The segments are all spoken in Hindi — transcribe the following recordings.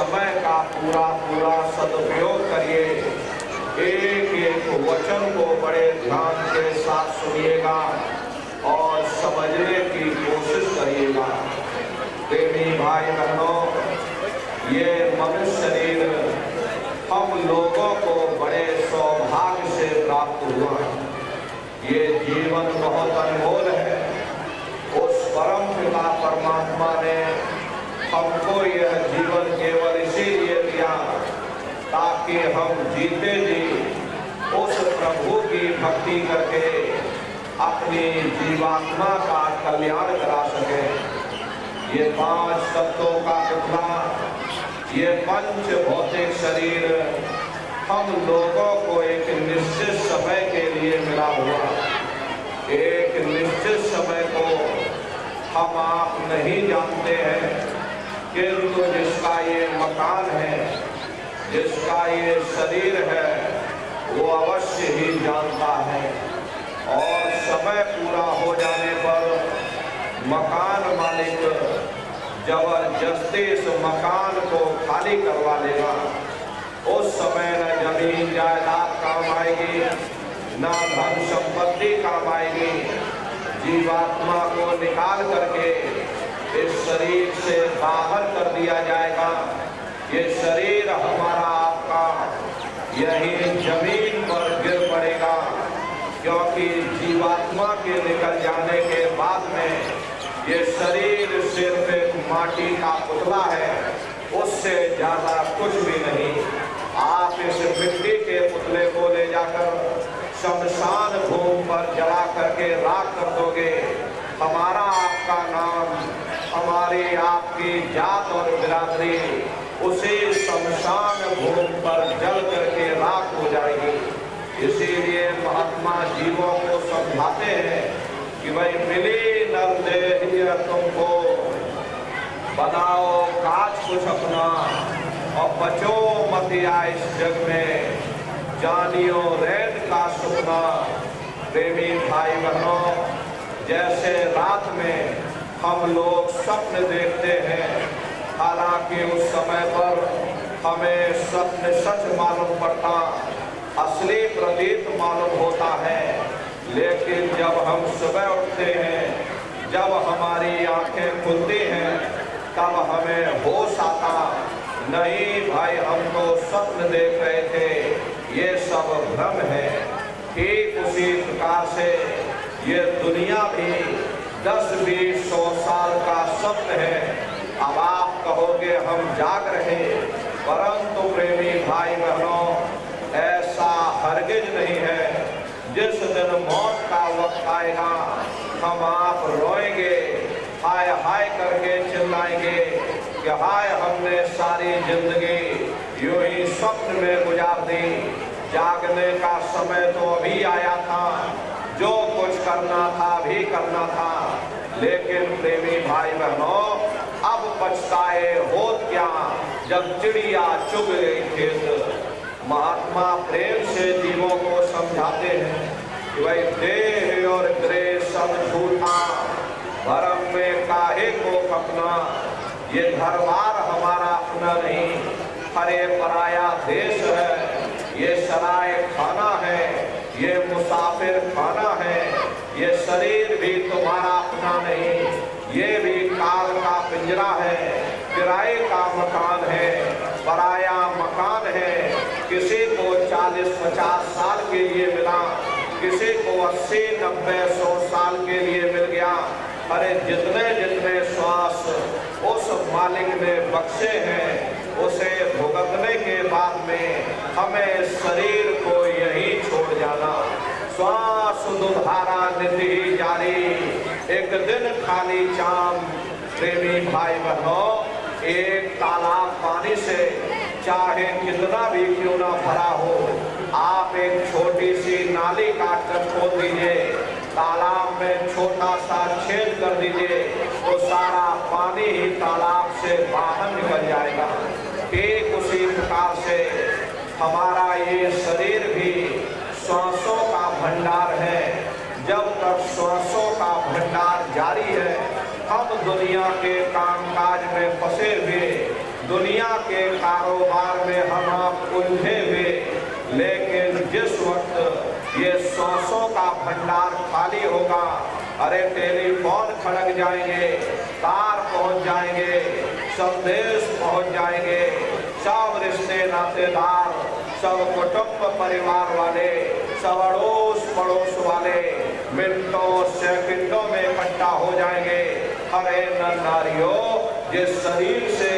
समय का पूरा पूरा सदुपयोग करिए। एक एक वचन को बड़े ध्यान के साथ सुनिएगा और समझने की कोशिश करिएगा। प्रेमी भाई बहनों, ये मनुष्य शरीर हम लोगों को बड़े सौभाग्य से प्राप्त हुआ। ये जीवन बहुत अनमोल है। उस परम पिता परमात्मा ने हमको यह जीवन केवल इसीलिए दिया ताकि हम जीते जी उस प्रभु की भक्ति करके अपनी जीवात्मा का कल्याण करा सके। ये 5 तत्वों का पुतला, ये पंच भौतिक शरीर हम लोगों को एक निश्चित समय के लिए मिला हुआ। एक निश्चित समय को हम आप नहीं जानते हैं, किंतु जिसका ये मकान है, जिसका ये शरीर है, वो अवश्य ही जानता है। और समय पूरा हो जाने पर मकान मालिक जबरदस्ती इस मकान को खाली करवा लेगा। उस समय न जमीन जायदाद काम आएगी, न धन संपत्ति काम आएगी। जीवात्मा को निकाल करके इस शरीर से बाहर कर दिया जाएगा। ये शरीर हमारा आपका यही जमीन पर गिर पड़ेगा, क्योंकि जीवात्मा के निकल जाने के बाद में ये शरीर सिर्फ एक माटी का पुतला है, उससे ज्यादा कुछ भी नहीं। आप इस मिट्टी के पुतले को ले जाकर शमशान भूमि पर जला करके राख कर दोगे। हमारा आपका नाम, हमारी आपकी जात और बिरादरी उसी शमशान भूमि पर जल करके राख हो जाएगी। इसीलिए महात्मा जीवों को समझाते हैं कि भाई मिली नरदेह तुमको, बनाओ काज कुछ अपना और बचो मत इस जग में, जानियो रैन का सुपना। प्रेमी भाई बहनों, जैसे रात में हम लोग स्वप्न देखते हैं, हालांकि उस समय पर हमें स्वप्न सच मालूम पड़ता, असली प्रतीत मालूम होता है। लेकिन जब हम सुबह उठते हैं, जब हमारी आंखें खुलती हैं, तब हमें होश आता, नहीं भाई हम तो स्वप्न देख रहे थे, ये सब भ्रम है। ठीक उसी प्रकार से ये दुनिया भी 10, 20, 100 साल का स्वप्न है। अब आप कहोगे हम जाग रहे, परंतु प्रेमी भाई बहनों, ऐसा हरगिज नहीं है। जिस दिन मौत का वक्त आएगा, हम आप रोएंगे, हाय हाय करके चिल्लाएंगे कि हाय हमने सारी जिंदगी यूं ही स्वप्न में गुजार दी। जागने का समय तो अभी आया था, जो कुछ करना था अभी करना था। लेकिन प्रेमी भाई बहनों, अब पछताए होत क्या जब चिड़िया चुग गई खेत। महात्मा प्रेम से जीवों को समझाते हैं कि भाई देह और ग्रह सब झूठा, भरम में काहे को कपना। ये घरबार हमारा अपना नहीं, हरे पराया देश है। ये सराय खाना है, ये मुसाफिर खाना है। ये शरीर भी तुम्हारा अपना नहीं, ये भी काल का पिंजरा है, किराए का मकान है, पराया मकान है। किसी को 40-50 साल के लिए मिला, किसी को 80-90, 100 साल के लिए मिल गया। अरे जितने जितने श्वास उस मालिक ने बख्शे हैं, उसे भुगतने के बाद में हमें शरीर को यही छोड़ जाना। श्वास दुधारा निधि जारी, एक दिन खाली चाम। प्रेमी भाई बहनों, एक तालाब पानी से चाहे कितना भी क्यों ना भरा हो, आप एक छोटी सी नाली काट कर खोद दीजिए, तालाब में छोटा सा छेद कर दीजिए, तो सारा पानी ही तालाब से बाहर निकल जाएगा। ठीक उसी प्रकार से हमारा ये शरीर भी श्वासों का भंडार है। जब तक श्वासों का भंडार जारी है, हम दुनिया के कामकाज में फंसे हुए दुनिया के कारोबार में हम आप उलझे हुए, लेकिन जिस वक्त ये 100 का भंडार खाली होगा, अरे टेलीफोन खड़क जाएंगे, तार पहुंच जाएंगे, संदेश पहुंच जाएंगे, सब रिश्ते नातेदार, सब कुटुंब परिवार वाले, सब अड़ोस पड़ोस वाले मिनटों सेकंडों में इकट्ठा हो जाएंगे। अरे नर नारियों, जिस शरीर से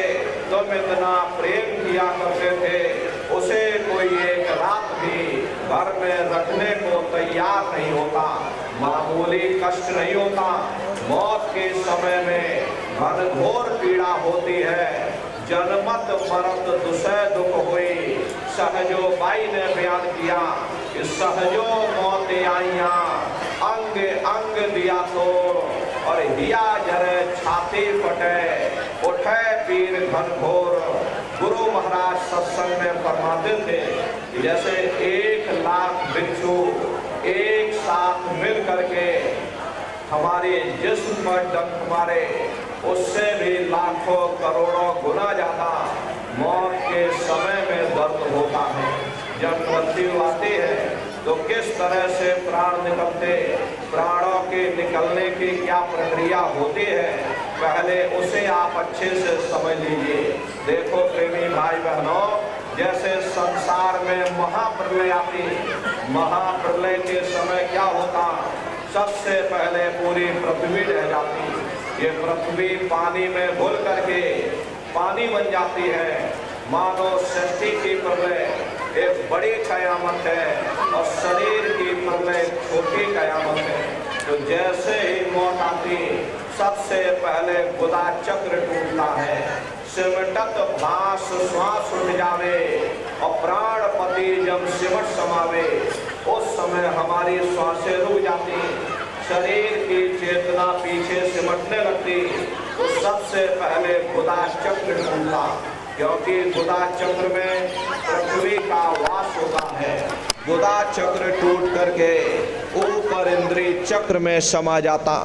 तुम इतना प्रेम किया करते थे, उसे कोई एक रात भी घर में रखने को तैयार नहीं होता, मामूली कष्ट नहीं होता। मौत के समय में घनघोर पीड़ा होती है, जनमत मरत दुसह दुख हुई। सहजो बाई ने बयान किया कि सहजो मौत आइया, अंग अंग दिया तोड़, और हिया जरे छाती फटे, उठे पीर घनघोर। गुरु महाराज सत्संग में फरमाते थे कि जैसे 1 लाख भिक्षु एक साथ मिल करके हमारे जिस्म पर डंक मारे, उससे भी लाखों करोड़ों गुना ज्यादा मौत के समय में दर्द होता है। जब मृत्यु आती है तो किस तरह से प्राण निकलते, प्राणों के निकलने की क्या प्रक्रिया होती है, पहले उसे आप अच्छे से समझ लीजिए। देखो प्रेमी भाई बहनों, जैसे संसार में महाप्रलय आती, महाप्रलय के समय क्या होता, सबसे पहले पूरी पृथ्वी रह जाती। ये पृथ्वी पानी में घुल करके पानी बन जाती है। मानव सृष्टि की प्रलय एक बड़ी कयामत है और शरीर की प्रलय छोटी कयामत है। तो जैसे ही मौत आती, सबसे पहले गुदा चक्र टूटता है, सिमटत भास श्वास उठ जावे, और प्राणपति जब सिमट समावे, उस समय हमारी श्वासें रुक जाती, शरीर की चेतना पीछे सिमटने लगती। तो सबसे पहले गुदा चक्र टूटता, क्योंकि गुदा चक्र में पृथ्वी का वास होता है। गुदा चक्र टूट करके ऊपर इंद्रिय चक्र में समा जाता,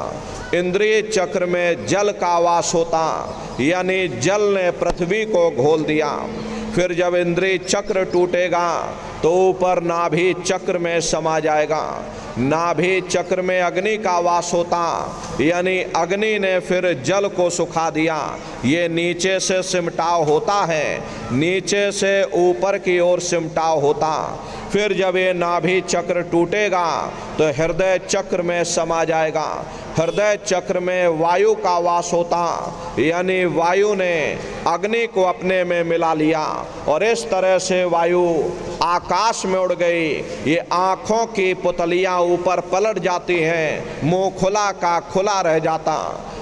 इंद्रिय चक्र में जल का वास होता, यानी जल ने पृथ्वी को घोल दिया। फिर जब इंद्रिय चक्र टूटेगा तो ऊपर नाभि चक्र में समा जाएगा, नाभि चक्र में अग्नि का वास होता, यानी अग्नि ने फिर जल को सुखा दिया। ये नीचे से सिमटाव होता है, नीचे से ऊपर की ओर सिमटाव होता। फिर जब ये नाभि चक्र टूटेगा तो हृदय चक्र में समा जाएगा, हृदय चक्र में वायु का वास होता, यानी वायु ने अग्नि को अपने में मिला लिया, और इस तरह से वायु आकाश में उड़ गई। ये आँखों की पुतलियाँ ऊपर पलट जाती हैं, मुंह खुला का खुला रह जाता।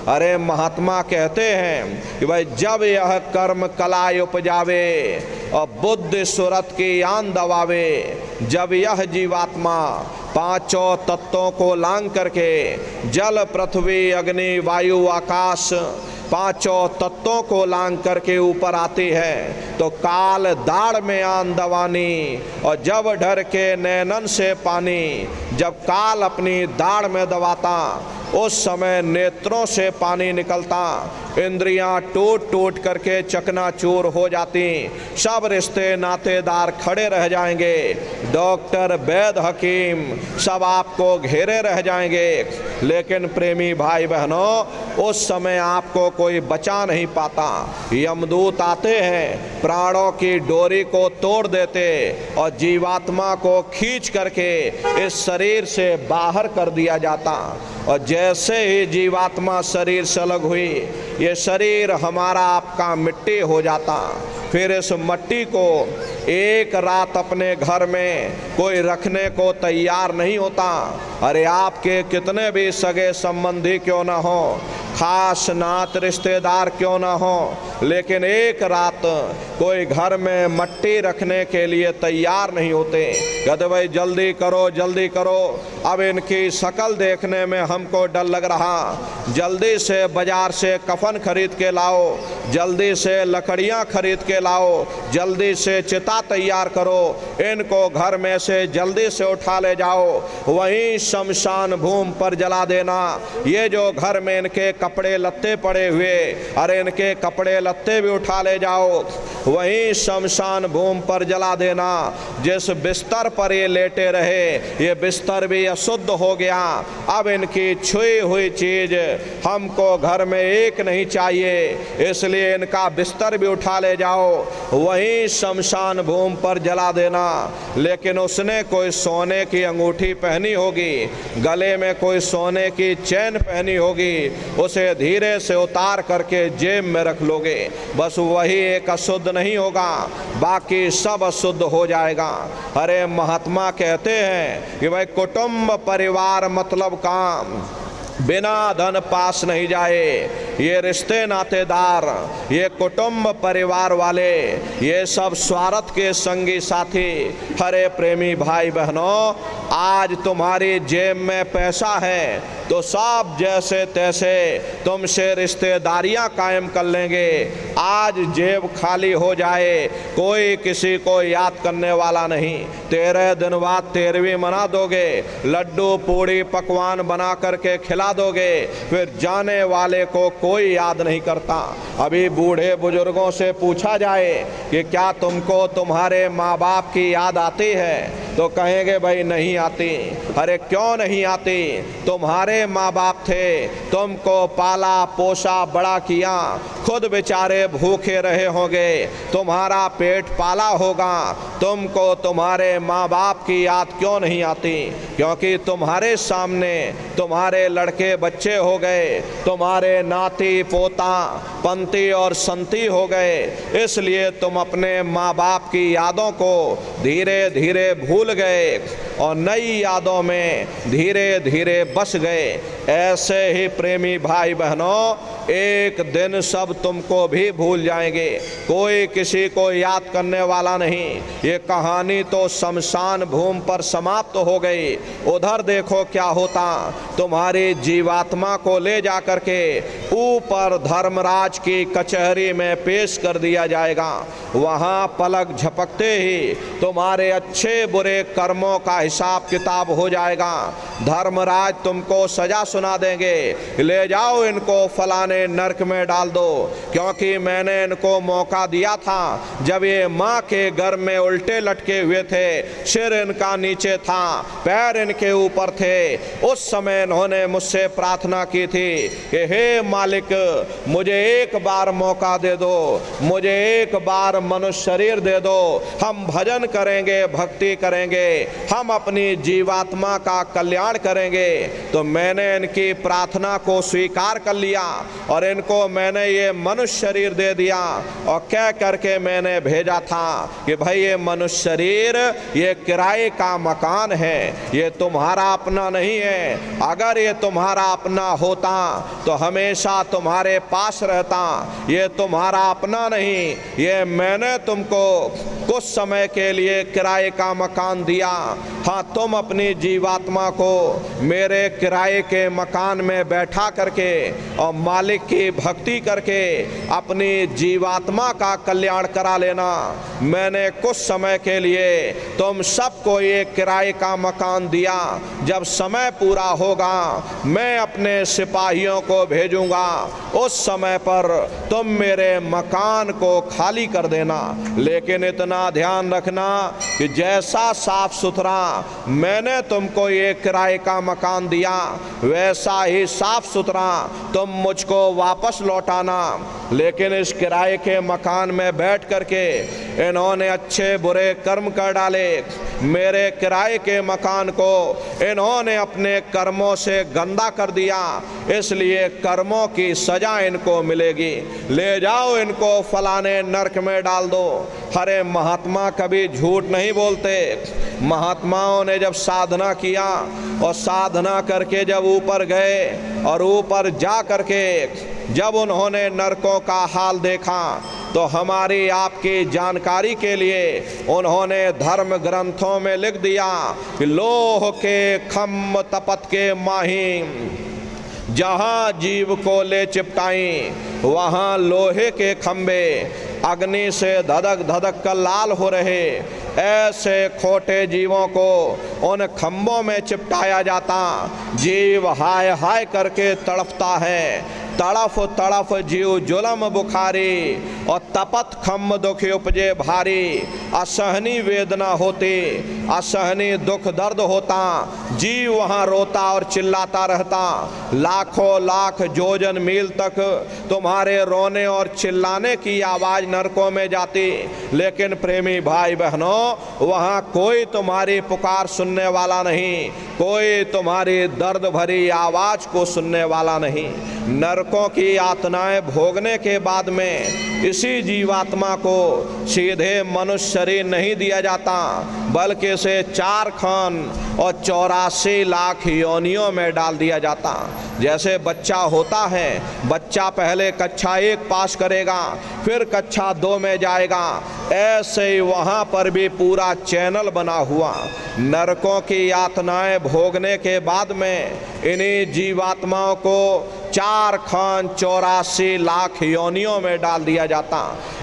अरे महात्मा कहते हैं कि भाई जब यह कर्म कलाय उपजावे और बुद्धि सुरत की आन दबावे, जब यह जीवात्मा पांचों तत्वों को लांग करके जल पृथ्वी अग्नि वायु आकाश पांचों तत्वों को लांग करके ऊपर आती है, तो काल दाढ़ में आन दवानी, और जब डर के नैनन से पानी, जब काल अपनी दाढ़ में दबाता उस समय नेत्रों से पानी निकलता, इंद्रियां टूट टूट करके चकनाचूर हो जाती, सब रिश्ते नातेदार खड़े रह जाएंगे, डॉक्टर वैद्य हकीम सब आपको घेरे रह जाएंगे। लेकिन प्रेमी भाई बहनों, उस समय आपको कोई बचा नहीं पाता। यमदूत आते हैं, प्राणों की डोरी को तोड़ देते और जीवात्मा को खींच करके इस शरीर से बाहर कर दिया जाता। और जैसे ही जीवात्मा शरीर से अलग हुई, ये शरीर हमारा आपका मिट्टी हो जाता। फिर इस मिट्टी को एक रात अपने घर में कोई रखने को तैयार नहीं होता। अरे आपके कितने भी सगे संबंधी क्यों ना हो, खास नात रिश्तेदार क्यों ना हो, लेकिन एक रात कोई घर में मिट्टी रखने के लिए तैयार नहीं होते। कहते भाई जल्दी करो जल्दी करो, अब इनकी शक्ल देखने में हमको डर लग रहा, जल्दी से बाजार से कफन खरीद के लाओ, जल्दी से लकड़ियां खरीद के लाओ, जल्दी से चिता तैयार करो, इनको घर में से जल्दी से उठा ले जाओ, वहीं शमशान भूमि पर जला देना। ये जो घर में इनके कपड़े लत्ते पड़े हुए, अरे इनके कपड़े लत्ते भी उठा ले जाओ, वहीं शमशान भूमि पर जला देना। जिस बिस्तर पर ये लेटे रहे ये बिस्तर भी अशुद्ध हो गया। अब इनकी छुई हुई चीज हमको घर में एक नहीं चाहिए, इसलिए इनका बिस्तर भी उठा ले जाओ, वहीं शमशान भूमि पर जला देना। लेकिन उसने कोई सोने की अंगूठी पहनी होगी, गले में कोई सोने की चैन पहनी होगी, उसे धीरे से उतार करके जेब में रख लोगे, बस वही एक अशुद्ध नहीं होगा, बाकी सब अशुद्ध हो जाएगा। अरे महात्मा कहते हैं कि भाई कुटुंब परिवार मतलब काम, बिना धन पास नहीं जाए। ये रिश्ते नातेदार, ये कुटुंब परिवार वाले, ये सब स्वार्थ के संगी साथी। अरे प्रेमी भाई बहनों, आज तुम्हारी जेब में पैसा है तो सब जैसे तैसे तुमसे रिश्तेदारियां कायम कर लेंगे। आज जेब खाली हो जाए, कोई किसी को याद करने वाला नहीं। 13 दिन बाद 13वीं मना दोगे, लड्डू पूड़ी पकवान बना करके खिला दोगे, फिर जाने वाले को कोई याद नहीं करता। अभी बूढ़े बुजुर्गों से पूछा जाए कि क्या तुमको तुम्हारे माँ बाप की याद आती है, तो कहेंगे भाई नहीं आती। अरे क्यों नहीं आती? तुम्हारे माँ बाप थे, तुमको पाला पोसा बड़ा किया, खुद बेचारे भूखे रहे होंगे, तुम्हारा पेट पाला होगा, तुमको तुम्हारे माँ बाप की याद क्यों नहीं आती? क्योंकि तुम्हारे सामने तुम्हारे लड़के बच्चे हो गए, तुम्हारे नाती पोता पंती और संती हो गए, इसलिए तुम अपने माँ बाप की यादों को धीरे धीरे भूल गए और नई यादों में धीरे धीरे बस गए। ऐसे ही प्रेमी भाई बहनों, एक दिन सब तुमको भी भूल जाएंगे, कोई किसी को याद करने वाला नहीं। ये कहानी तो शमशान भूमि पर समाप्त हो गई। उधर देखो क्या होता, तुम्हारी जीवात्मा को ले जा करके ऊपर धर्मराज की कचहरी में पेश कर दिया जाएगा। वहाँ पलक झपकते ही तुम्हारे अच्छे बुरे कर्मों का हिसाब किताब हो जाएगा। धर्मराज तुमको सजा सुना देंगे, ले जाओ इनको फलाने नरक में डाल दो, क्योंकि मैंने इनको मौका दिया था जब ये माँ के गर्भ में उल्टे लटके हुए थे, सिर इनका नीचे था, पैर इनके ऊपर थे, उस समय इन्होंने मुझसे प्रार्थना की थी कि हे मालिक मुझे एक बार मौका दे दो, मुझे एक बार मनुष्य शरीर दे दो, हम भजन करेंगे, भक्ति करेंगे, हम अपनी जीवात्मा का कल्याण करेंगे। तो मैंने इनकी प्रार्थना को स्वीकार कर लिया और इनको मैंने ये मनुष्य शरीर दे दिया और कह करके मैंने भेजा था कि भाई ये मनुष्य शरीर ये किराए का मकान है, ये तुम्हारा अपना नहीं है। अगर ये तुम्हारा अपना होता तो हमेशा तुम्हारे पास रहता, ये तुम्हारा अपना नहीं, ये मैंने तुमको कुछ समय के लिए किराए का मकान दिया। हाँ, तुम अपनी जीवात्मा को मेरे किराए के मकान में बैठा करके और मालिक की भक्ति करके अपनी जीवात्मा का कल्याण करा लेना। मैंने कुछ समय के लिए तुम सबको ये किराए का मकान दिया, जब समय पूरा होगा मैं अपने सिपाहियों को भेजूंगा, उस समय पर तुम मेरे मकान को खाली कर देना। लेकिन इतना ध्यान रखना कि जैसा साफ सुथरा मैंने तुमको ये किराए का मकान दिया, वैसा ही साफ सुथरा तुम मुझको वापस लौटाना। लेकिन इस किराए के मकान में बैठ करके इन्होंने अच्छे बुरे कर्म कर डाले, मेरे किराए के मकान को इन्होंने अपने कर्मों से गंदा कर दिया, इसलिए कर्मों की सजा इनको मिलेगी। ले जाओ इनको फलाने नरक में डाल दो। अरे महात्मा कभी झूठ नहीं बोलते। महात्माओं ने जब साधना किया और साधना करके जब ऊपर गए और ऊपर जा करके जब उन्होंने नरकों का हाल देखा, तो हमारी आपकी जानकारी के लिए उन्होंने धर्म ग्रंथों में लिख दिया कि लोह के खम्भ तपत के माही, जहाँ जीव को ले चिपटाई वहाँ लोहे के खम्भे अग्नि से धधक धधक कर लाल हो रहे। ऐसे खोटे जीवों को उन खम्भों में चिपटाया जाता, जीव हाय हाय करके तड़पता है। तड़फ तड़फ जीव जुलम बुखारी, और तपत खम दुख उपजे भारी। असहनी वेदना होती, असहनी दुख दर्द होता, जीव वहाँ रोता और चिल्लाता रहता। लाखों लाख जोजन मील तक तुम्हारे रोने और चिल्लाने की आवाज़ नरकों में जाती, लेकिन प्रेमी भाई बहनों वहाँ कोई तुम्हारी पुकार सुनने वाला नहीं, कोई तुम्हारी दर्द भरी आवाज़ को सुनने वाला नहीं। नरकों की यातनाएं भोगने के बाद में इसी जीवात्मा को सीधे मनुष्य शरीर नहीं दिया जाता, बल्कि इसे 4 खान और 84 लाख योनियों में डाल दिया जाता। जैसे बच्चा होता है, बच्चा पहले कक्षा 1 पास करेगा, फिर कक्षा 2 में जाएगा, ऐसे ही वहाँ पर भी पूरा चैनल बना हुआ। नरकों की यातनाएं भोगने के बाद में इन्हीं जीवात्माओं को 4 खान 84 लाख योनियों में डाल दिया जाता।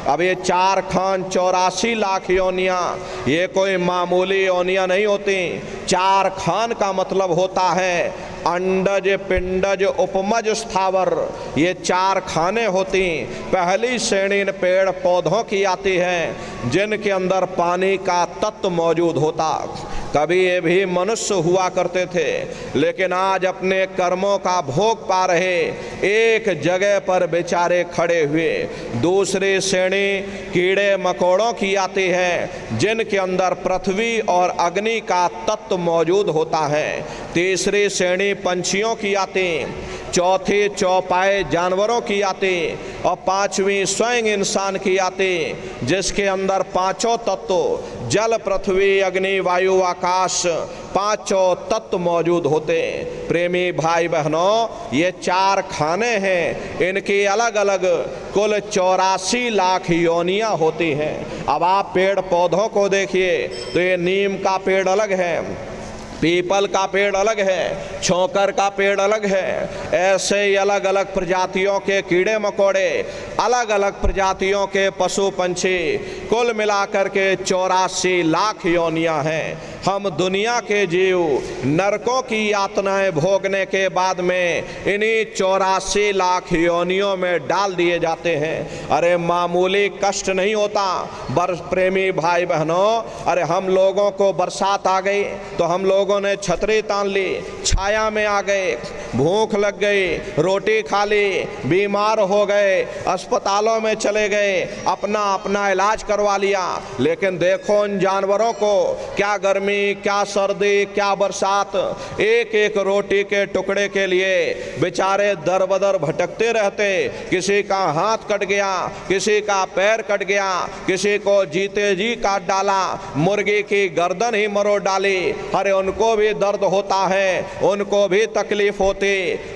अब ये 4 खान 84 लाख योनियाँ ये कोई मामूली योनियाँ नहीं होती। 4 खान का मतलब होता है अंडज पिंडज उपमज स्थावर, ये 4 खाने होती। पहली श्रेणी पेड़ पौधों की आती है जिनके अंदर पानी का तत्व मौजूद होता। कभी ये भी मनुष्य हुआ करते थे, लेकिन आज अपने कर्मों का भोग पा रहे एक जगह पर बेचारे खड़े हुए। दूसरी श्रेणी कीड़े मकोड़ों की आती है जिनके अंदर पृथ्वी और अग्नि का तत्व मौजूद होता है। तीसरी श्रेणी पंछियों की आती, चौथी चौपाए जानवरों की आती, और 5वीं स्वयं इंसान की आती, जिसके अंदर 5 तत्व जल पृथ्वी अग्नि वायु आकाश 5 तत्व मौजूद होते। प्रेमी भाई बहनों ये 4 खाने हैं, इनकी अलग अलग कुल 84 लाख योनियाँ होती हैं। अब आप पेड़ पौधों को देखिए तो ये नीम का पेड़ अलग है, पीपल का पेड़ अलग है, छोकर का पेड़ अलग है। ऐसे ही अलग अलग प्रजातियों के कीड़े मकोड़े, अलग अलग प्रजातियों के पशु पंछी, कुल मिलाकर के 84 लाख योनियां हैं। हम दुनिया के जीव नरकों की यातनाएं भोगने के बाद में इन्हीं 84 लाख योनियों में डाल दिए जाते हैं। अरे मामूली कष्ट नहीं होता। प्रेमी भाई बहनों, अरे हम लोगों को बरसात आ गई तो हम लोगों ने छतरी तान ली, छाया में आ गए, भूख लग गई, रोटी खा ली, बीमार हो गए, अस्पतालों में चले गए, अपना अपना इलाज करवा लिया। लेकिन देखो उन जानवरों को, क्या गर्मी, क्या सर्दी, क्या बरसात, एक एक रोटी के टुकड़े के लिए बेचारे दर बदर भटकते रहते। किसी का हाथ कट गया, किसी का पैर कट गया, किसी को जीते जी काट डाला, मुर्गी की गर्दन ही मरोड़ डाली। अरे उनको भी दर्द होता है, उनको भी तकलीफ होती।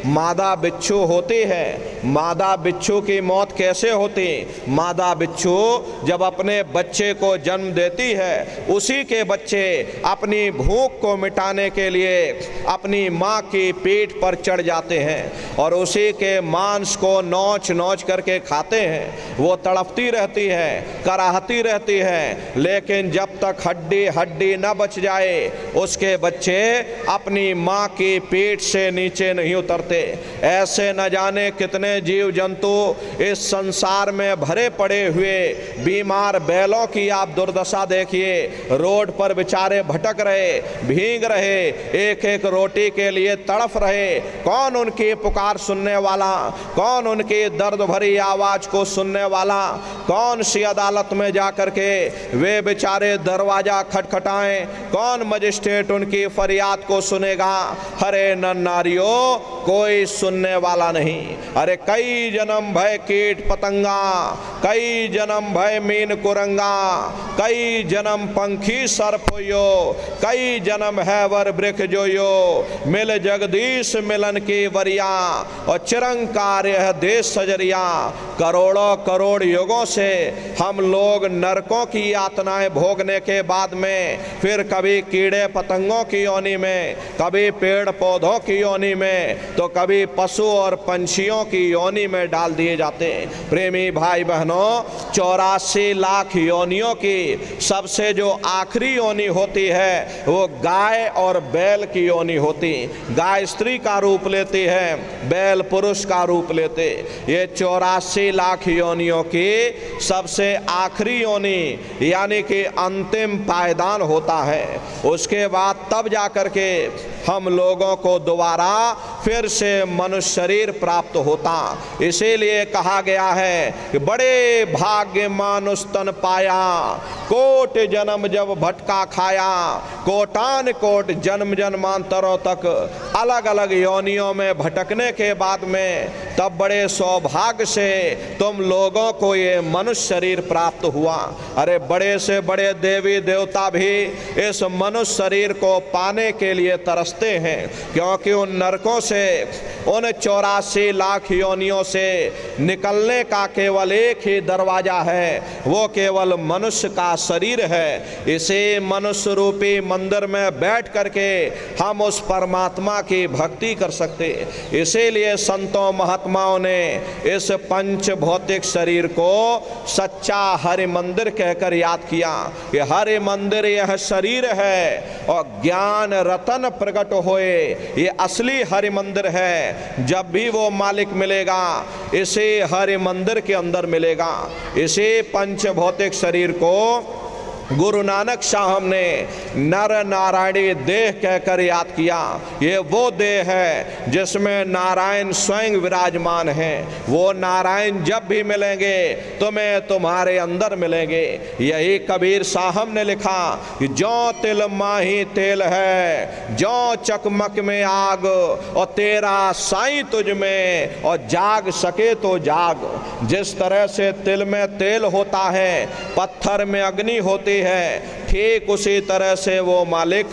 मादा बिच्छू होती है, मादा बिच्छू की मौत कैसे होती? मादा बिच्छू जब अपने बच्चे को जन्म देती है, उसी के बच्चे अपनी भूख को मिटाने के लिए अपनी माँ की पीठ पर चढ़ जाते हैं और उसी के मांस को नोच नोच करके खाते हैं। वो तड़पती रहती है, कराहती रहती है, लेकिन जब तक हड्डी हड्डी न बच जाए उसके बच्चे अपनी माँ की पीठ से नीचे नहीं उतरते। ऐसे न जाने कितने जीव जंतु इस संसार में भरे पड़े हुए। बीमार बैलों की आप दुर्दशा देखिए, रोड पर बेचारे भटक रहे, भीग रहे, एक एक रोटी के लिए तड़फ रहे। कौन उनकी पुकार सुनने वाला, कौन उनकी दर्द भरी आवाज को सुनने वाला? कौन सी अदालत में जाकर के वे बेचारे दरवाजा खटखटाएं? कौन मजिस्ट्रेट उनकी फरियाद को सुनेगा? हरे नर नारियों, कोई सुनने वाला नहीं। अरे कई जन्म भय कीट पतंगा, कई जन्म भय मीन कुरंगा, कई जन्म पंखी सर्प यो, कई जन्म है वर वृक्ष जो यो, मिल जगदीश मिलन की वरिया, और चिरंकार है देश सजरिया। करोड़ों करोड़ युगों से हम लोग नरकों की यातनाएं भोगने के बाद में फिर कभी कीड़े पतंगों की योनि में, कभी पेड़ पौधों की योनि में, तो कभी पशु और पंछियों की योनि में डाल दिए जाते हैं। प्रेमी भाई बहनों, 84 लाख योनियों की सबसे जो आखिरी योनि होती है वो गाय और बैल की योनि होती। गाय स्त्री का रूप लेती है, बैल पुरुष का रूप लेते। ये 84 लाख योनियों की सबसे आखिरी योनि यानी कि अंतिम पायदान होता है। उसके बाद तब जाकर के हम लोगों को दोबारा फिर से मनुष्य शरीर प्राप्त होता। इसीलिए कहा गया है कि बड़े भाग्य मानुष तन पाया, कोट जन्म जब भटका खाया, कोटान कोट जन्म जन्मांतरों तक अलग अलग योनियों में भटकने के बाद में तब बड़े सौभाग्य से तुम लोगों को ये मनुष्य शरीर प्राप्त हुआ। अरे बड़े से बड़े देवी देवता भी इस मनुष्य शरीर को पाने के लिए तरसते हैं, क्योंकि उन नरकों से, उन 84 लाख योनियों से निकलने का केवल एक ही दरवाजा है, वो केवल मनुष्य का शरीर है। इसी मनुष्य रूपी मंदिर में बैठ करके हम उस परमात्मा की भक्ति कर सकते। इसीलिए संतों महात्माओं ने इस पंच भौतिक शरीर को सच्चा हरि मंदिर कहकर याद किया। ये हरि मंदिर यह शरीर है और ज्ञान रतन प्रकट होए ये असली हरि मंदिर है। जब भी वो मालिक मिलेगा इसे हरि मंदिर के अंदर मिलेगा। इसे पंच भौतिक शरीर को गुरु नानक साहब ने नर नारायणी देह कहकर याद किया। ये वो देह है जिसमें नारायण स्वयं विराजमान हैं। वो नारायण जब भी मिलेंगे तुम्हें तुम्हारे अंदर मिलेंगे। यही कबीर साहब ने लिखा कि जो तिल माही तेल है, जो चकमक में आग, और तेरा साईं तुझ में, और जाग सके तो जाग। जिस तरह से तिल में तेल होता है, पत्थर में अग्नि होती है, ठीक उसी तरह से वो मालिक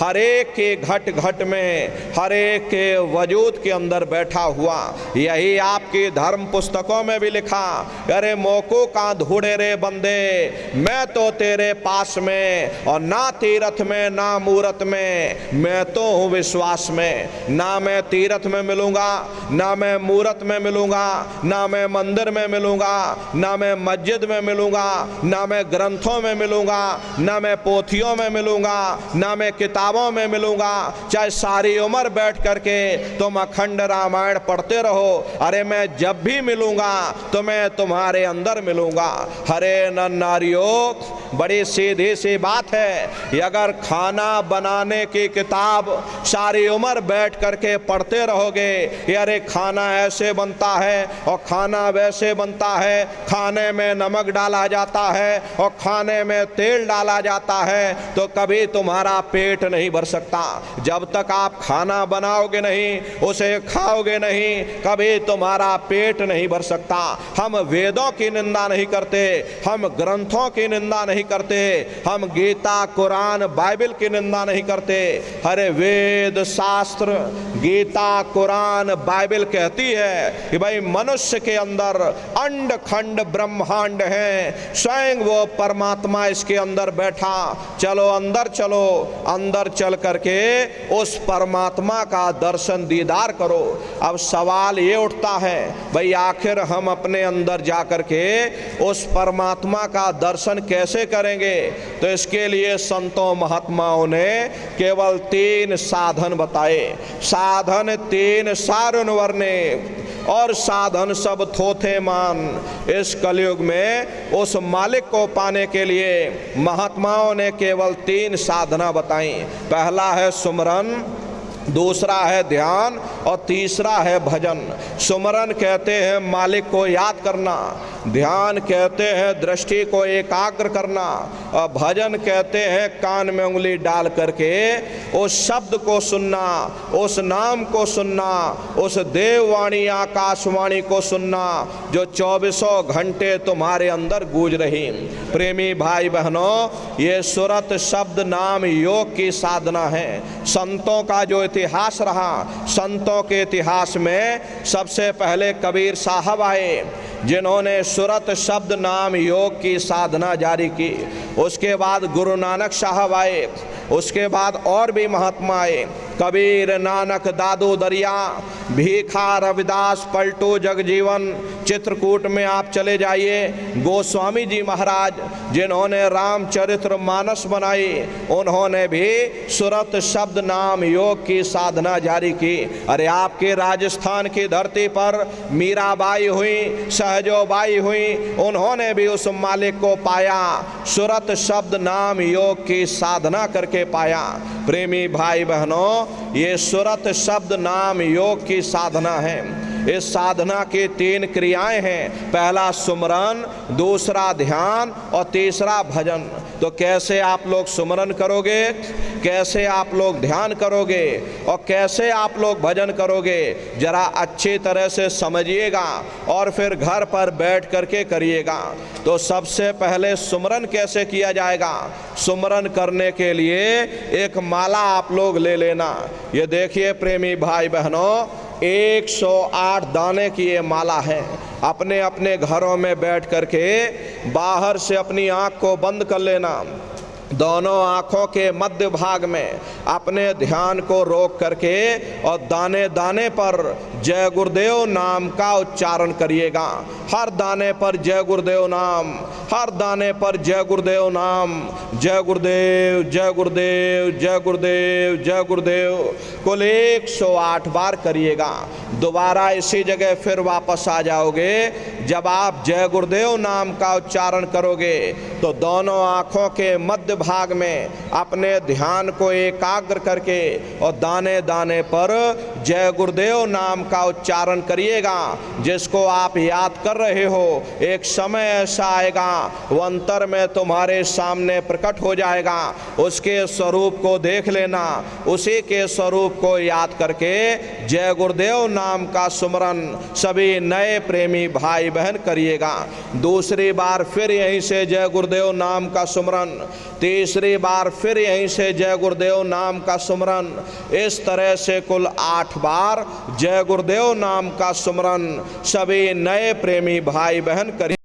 हर एक के घट घट में, हर एक के वजूद के अंदर बैठा हुआ। यही आपकी धर्म पुस्तकों में भी लिखा, अरे मोको का धूड़े रे बंदे, मैं तो तेरे पास में, और ना तीरथ में ना मूरत में, मैं तो हूँ विश्वास में। ना मैं तीरथ में मिलूंगा, ना मैं मूरत में मिलूंगा, ना मैं मंदिर में मिलूंगा, ना मैं मस्जिद में मिलूंगा, ना मैं ग्रंथों में मिलूंगा, ना मैं पोथियों में मिलूंगा, ना मैं किताबों में मिलूंगा। चाहे सारी उम्र बैठ करके तुम अखंड रामायण पढ़ते रहो, अरे मैं जब भी मिलूंगा तो मैं तुम्हारे अंदर मिलूंगा। हरे नर नारियों, बड़ी सीधी सी बात है, अगर खाना बनाने की किताब सारी उम्र बैठ करके पढ़ते रहोगे, अरे खाना ऐसे बनता है और खाना वैसे बनता है, खाने में नमक डाला जाता है और खाने में तेल डाला जाता है, तो कभी तुम्हारा पेट नहीं भर सकता। जब तक आप खाना बनाओगे नहीं, उसे खाओगे नहीं, कभी तुम्हारा पेट नहीं भर सकता। हम वेदों की निंदा नहीं करते, हम ग्रंथों की निंदा नहीं करते, हम गीता कुरान बाइबल की निंदा नहीं करते। अरे वेद शास्त्र गीता कुरान बाइबल कहती है कि भाई मनुष्य के अंदर अंड खंड ब्रह्मांड है, स्वयं वो परमात्मा इसके अंदर बैठा। चलो अंदर चलो, अंदर चल करके उस परमात्मा का दर्शन दीदार करो। अब सवाल ये उठता है, भाई आखिर हम अपने अंदर जा करके उस परमात्मा का दर्शन कैसे करेंगे? तो इसके लिए संतों महात्माओं ने केवल 3 साधन बताए। साधन 3 सारुन वर्णे, और साधन सब थोथे मान। इस कलयुग में उस मालिक को पाने के लिए महात्माओं ने केवल 3 साधना बताई। पहला है सुमरन, दूसरा है ध्यान, और तीसरा है भजन। सुमरन कहते हैं मालिक को याद करना, ध्यान कहते हैं दृष्टि को एकाग्र करना, और भजन कहते हैं कान में उंगली डाल करके उस शब्द को सुनना, उस नाम को सुनना, उस देववाणी आकाशवाणी को सुनना जो 24 घंटे तुम्हारे अंदर गूंज रही। प्रेमी भाई बहनों, ये सुरत शब्द नाम योग की साधना है। संतों का जो इतिहास रहा, संतों के इतिहास में सबसे पहले कबीर साहब आए जिन्होंने सुरत शब्द नाम योग की साधना जारी की। उसके बाद गुरु नानक साहब आए, उसके बाद और भी महात्मा आए। कबीर नानक दादू दरिया, भीखा रविदास पलटू जगजीवन। चित्रकूट में आप चले जाइए, गोस्वामी जी महाराज जिन्होंने रामचरित्र मानस बनाई, उन्होंने भी सुरत शब्द नाम योग की साधना जारी की। अरे आपके राजस्थान की धरती पर मीराबाई हुई, सहजोबाई हुई, उन्होंने भी उस मालिक को पाया, सुरत शब्द नाम योग की साधना करके पाया। प्रेमी भाई बहनों, ये सुरत शब्द नाम योग की साधना है। इस साधना की 3 क्रियाएं हैं, पहला सुमरन, दूसरा ध्यान और तीसरा भजन। तो कैसे आप लोग सुमरन करोगे, कैसे आप लोग ध्यान करोगे और कैसे आप लोग भजन करोगे, जरा अच्छी तरह से समझिएगा और फिर घर पर बैठ करके करिएगा। तो सबसे पहले सुमरन कैसे किया जाएगा? सुमरन करने के लिए एक माला आप लोग ले लेना। ये देखिए प्रेमी भाई बहनों, 108 दाने की ये माला है। अपने अपने घरों में बैठ करके बाहर से अपनी आँख को बंद कर लेना, दोनों आँखों के मध्य भाग में अपने ध्यान को रोक करके और दाने दाने पर जय गुरुदेव नाम का उच्चारण करिएगा। हर दाने पर जय गुरुदेव नाम, हर दाने पर जय गुरुदेव नाम, जय गुरुदेव जय गुरुदेव जय गुरुदेव जय गुरुदेव, कुल 108 बार करिएगा। दोबारा इसी जगह फिर वापस आ जाओगे। जब आप जय गुरुदेव नाम का उच्चारण करोगे तो दोनों आँखों के मध्य भाग में अपने ध्यान को एकाग्र करके और दाने दाने पर जय गुरुदेव नाम का उच्चारण करिएगा। जिसको आप याद कर रहे हो, एक समय ऐसा आएगा वो अंतर में तुम्हारे सामने प्रकट हो जाएगा। उसके स्वरूप को देख लेना, उसी के स्वरूप को याद करके जय गुरुदेव नाम का सुमरन सभी नए प्रेमी भाई बहन करिएगा। दूसरी बार फिर यहीं से जय गुरुदेव नाम का सुमरन, तीसरी बार फिर यहीं से जय गुरुदेव नाम का सुमरन। इस तरह से कुल 8 बार जय गुरुदेव नाम का सुमरन सभी नए प्रेमी भाई बहन करिए।